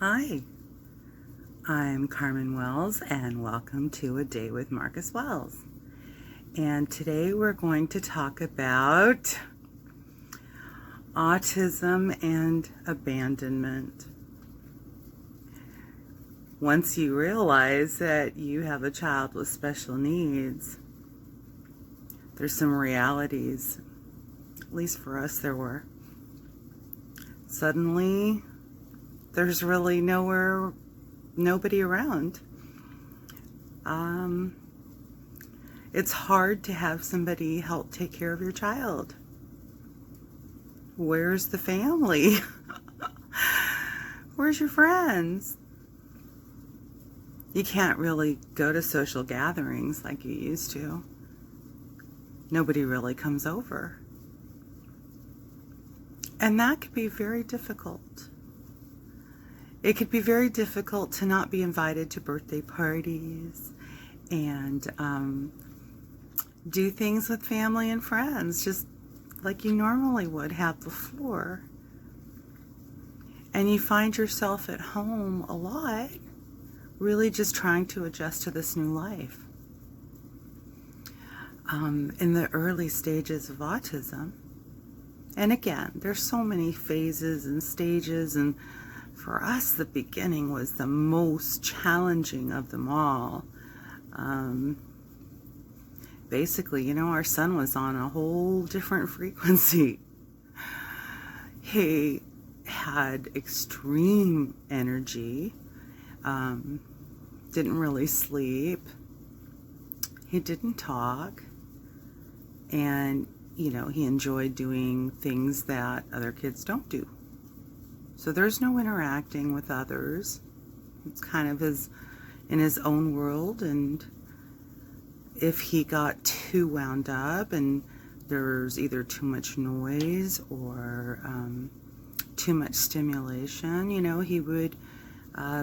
Hi, I'm Carmen Wells, and welcome to A Day with Marcus Wells. And today we're going to talk about autism and abandonment. Once you realize that you have a child with special needs, there's some realities, at least for us there were. Suddenly, there's really nobody around. It's hard to have somebody help take care of your child. Where's the family? Where's your friends? You can't really go to social gatherings like you used to. Nobody really comes over. And that could be very difficult. It could be very difficult to not be invited to birthday parties and do things with family and friends just like you normally would have before. And you find yourself at home a lot, really just trying to adjust to this new life. In the early stages of autism, and again, there's so many phases and stages, and for us, the beginning was the most challenging of them all. Basically, our son was on a whole different frequency. He had extreme energy, didn't really sleep, he didn't talk, and, he enjoyed doing things that other kids don't do. So there's no interacting with others. It's kind of in his own world, and if he got too wound up and there's either too much noise or too much stimulation, he would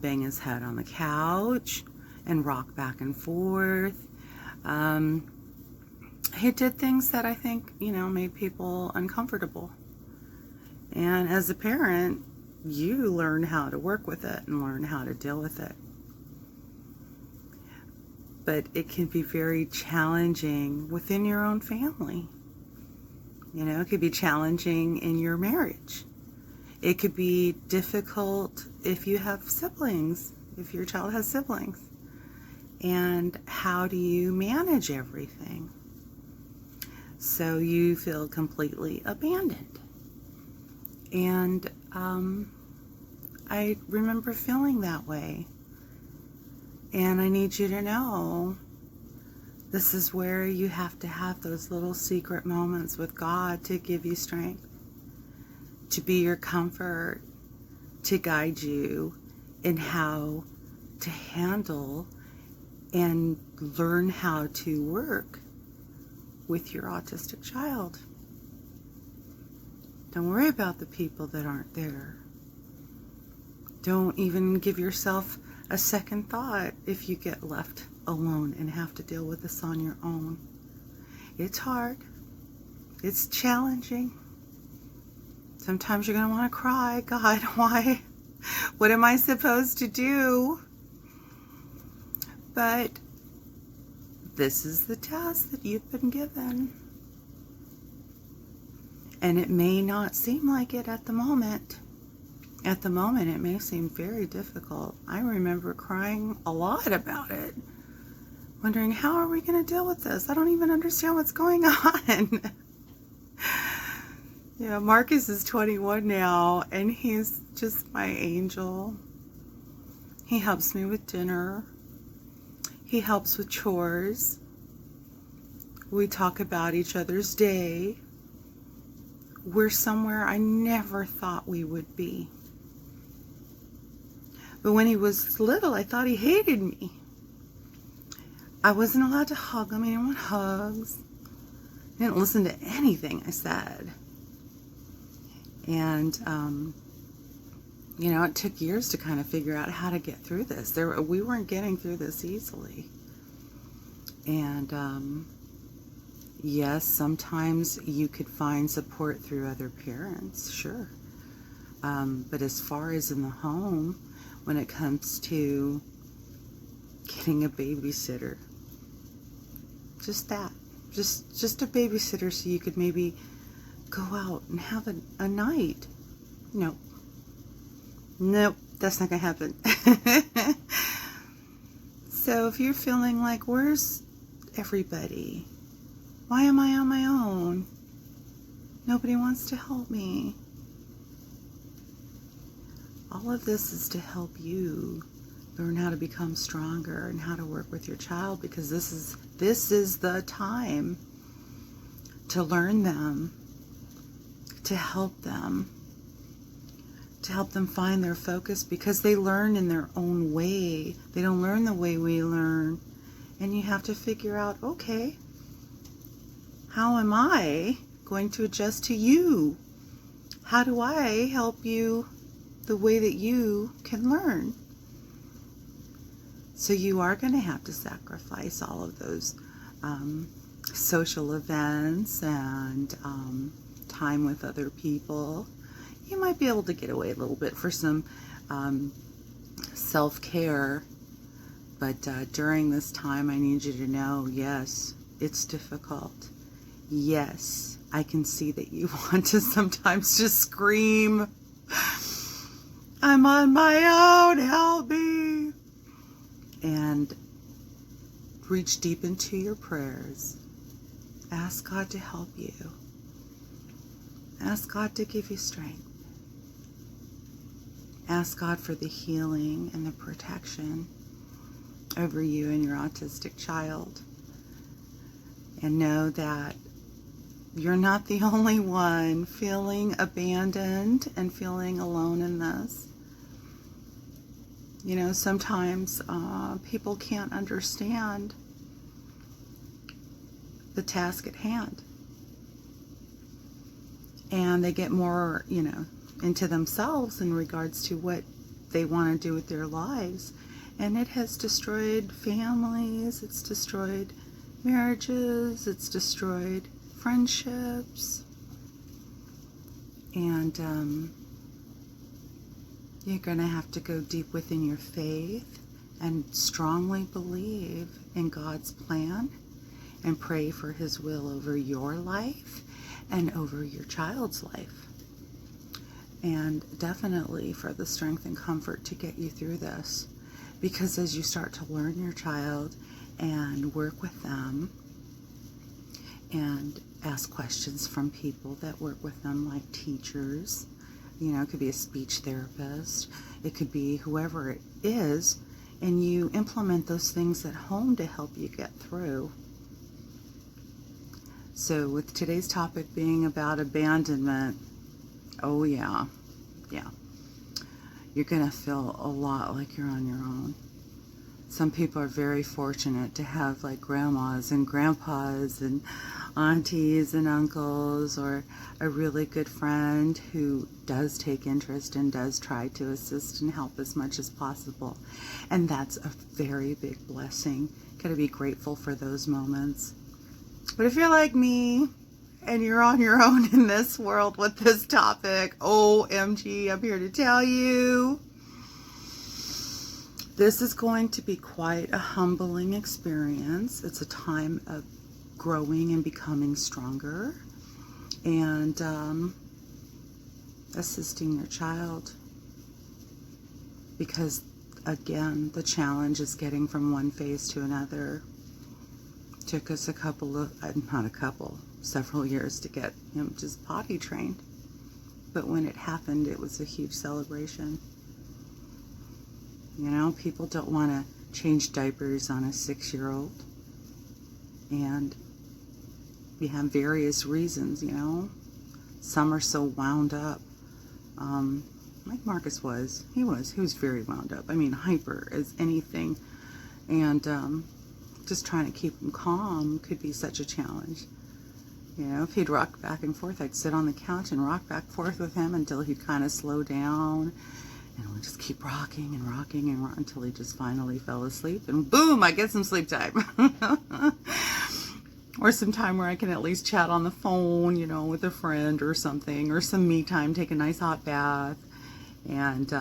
bang his head on the couch and rock back and forth. He did things that I think, made people uncomfortable. And as a parent, you learn how to work with it and learn how to deal with it. But it can be very challenging within your own family. It could be challenging in your marriage. It could be difficult if you have siblings, if your child has siblings. And how do you manage everything? So you feel completely abandoned. And I remember feeling that way. And I need you to know, this is where you have to have those little secret moments with God to give you strength, to be your comfort, to guide you in how to handle and learn how to work with your autistic child. Don't worry about the people that aren't there. Don't even give yourself a second thought if you get left alone and have to deal with this on your own. It's hard. It's challenging. Sometimes you're going to want to cry. God, why? What am I supposed to do? But this is the task that you've been given. And it may not seem like it at the moment. At the moment, it may seem very difficult. I remember crying a lot about it, wondering, how are we going to deal with this? I don't even understand what's going on. Marcus is 21 now, and he's just my angel. He helps me with dinner. He helps with chores. We talk about each other's day. We're somewhere I never thought we would be. But when he was little, I thought he hated me. I wasn't allowed to hug him. He didn't want hugs. He didn't listen to anything I said. And, it took years to kind of figure out how to get through this. We weren't getting through this easily. And, yes, sometimes you could find support through other parents, sure. But as far as in the home, when it comes to getting a babysitter. Just that. Just a babysitter so you could maybe go out and have a night. Nope. Nope, that's not going to happen. So if you're feeling like, where's everybody? Why am I on my own? Nobody wants to help me. All of this is to help you learn how to become stronger and how to work with your child, because this is the time to learn them, to help them find their focus, because they learn in their own way. They don't learn the way we learn. And you have to figure out, okay, how am I going to adjust to you? How do I help you the way that you can learn? So you are going to have to sacrifice all of those social events and time with other people. You might be able to get away a little bit for some self-care, but during this time I need you to know, yes, it's difficult. Yes, I can see that you want to sometimes just scream, I'm on my own, help me. And reach deep into your prayers. Ask God to help you. Ask God to give you strength. Ask God for the healing and the protection over you and your autistic child. And know that you're not the only one feeling abandoned and feeling alone in this. You know, sometimes people can't understand the task at hand. And they get more, into themselves in regards to what they want to do with their lives. And it has destroyed families, it's destroyed marriages, it's destroyed friendships. And you're going to have to go deep within your faith and strongly believe in God's plan and pray for His will over your life and over your child's life. And definitely for the strength and comfort to get you through this. Because as you start to learn your child and work with them and ask questions from people that work with them, like teachers, it could be a speech therapist, it could be whoever it is, and you implement those things at home to help you get through. So with today's topic being about abandonment, oh yeah, you're going to feel a lot like you're on your own. Some people are very fortunate to have like grandmas and grandpas and aunties and uncles, or a really good friend who does take interest and does try to assist and help as much as possible. And that's a very big blessing. Got to be grateful for those moments. But if you're like me and you're on your own in this world with this topic, OMG, I'm here to tell you, this is going to be quite a humbling experience. It's a time of growing and becoming stronger and assisting your child. Because, again, the challenge is getting from one phase to another. Took us several years to get him just potty trained. But when it happened, it was a huge celebration. People don't want to change diapers on a 6-year-old. And we have various reasons, Some are so wound up. Like Marcus was. He was very wound up. Hyper as anything. And just trying to keep him calm could be such a challenge. If he'd rock back and forth, I'd sit on the couch and rock back and forth with him until he'd kind of slow down. And we'd just keep rocking and rocking and rocking until he just finally fell asleep. And boom, I get some sleep time. Or some time where I can at least chat on the phone, with a friend or something. Or some me time, take a nice hot bath. And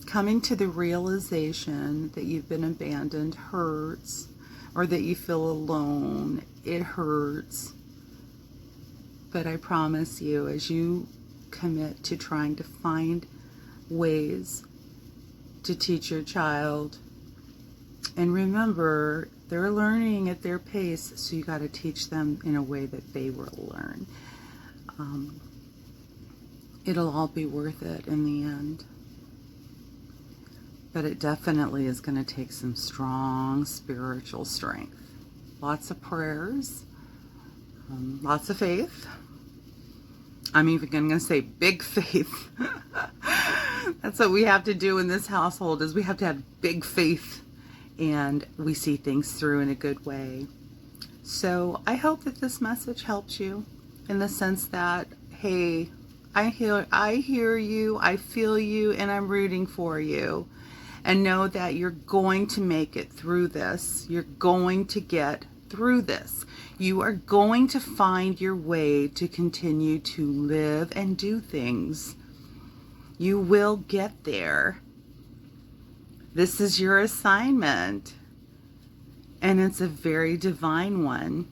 coming to the realization that you've been abandoned hurts, or that you feel alone. It hurts. But I promise you, as you commit to trying to find ways to teach your child, and remember, they're learning at their pace, so you got to teach them in a way that they will learn. It'll all be worth it in the end. But it definitely is going to take some strong spiritual strength. Lots of prayers, lots of faith. I'm even going to say big faith. That's what we have to do in this household, is we have to have big faith, and we see things through in a good way. So I hope that this message helps you in the sense that, hey, I hear you, I feel you, and I'm rooting for you. And know that you're going to make it through this. You're going to get through this. You are going to find your way to continue to live and do things. You will get there. This is your assignment. And it's a very divine one,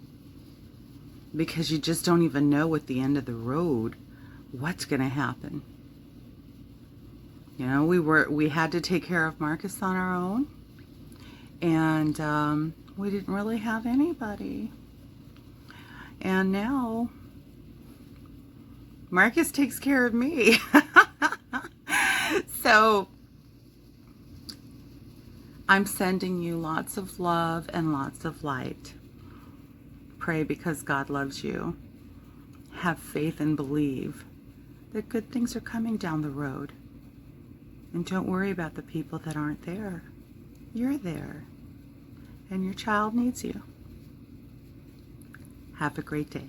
because you just don't even know at the end of the road what's going to happen. You know, we had to take care of Marcus on our own, and we didn't really have anybody. And now Marcus takes care of me. So I'm sending you lots of love and lots of light. Pray because God loves you. Have faith and believe that good things are coming down the road. And don't worry about the people that aren't there. You're there. And your child needs you. Have a great day.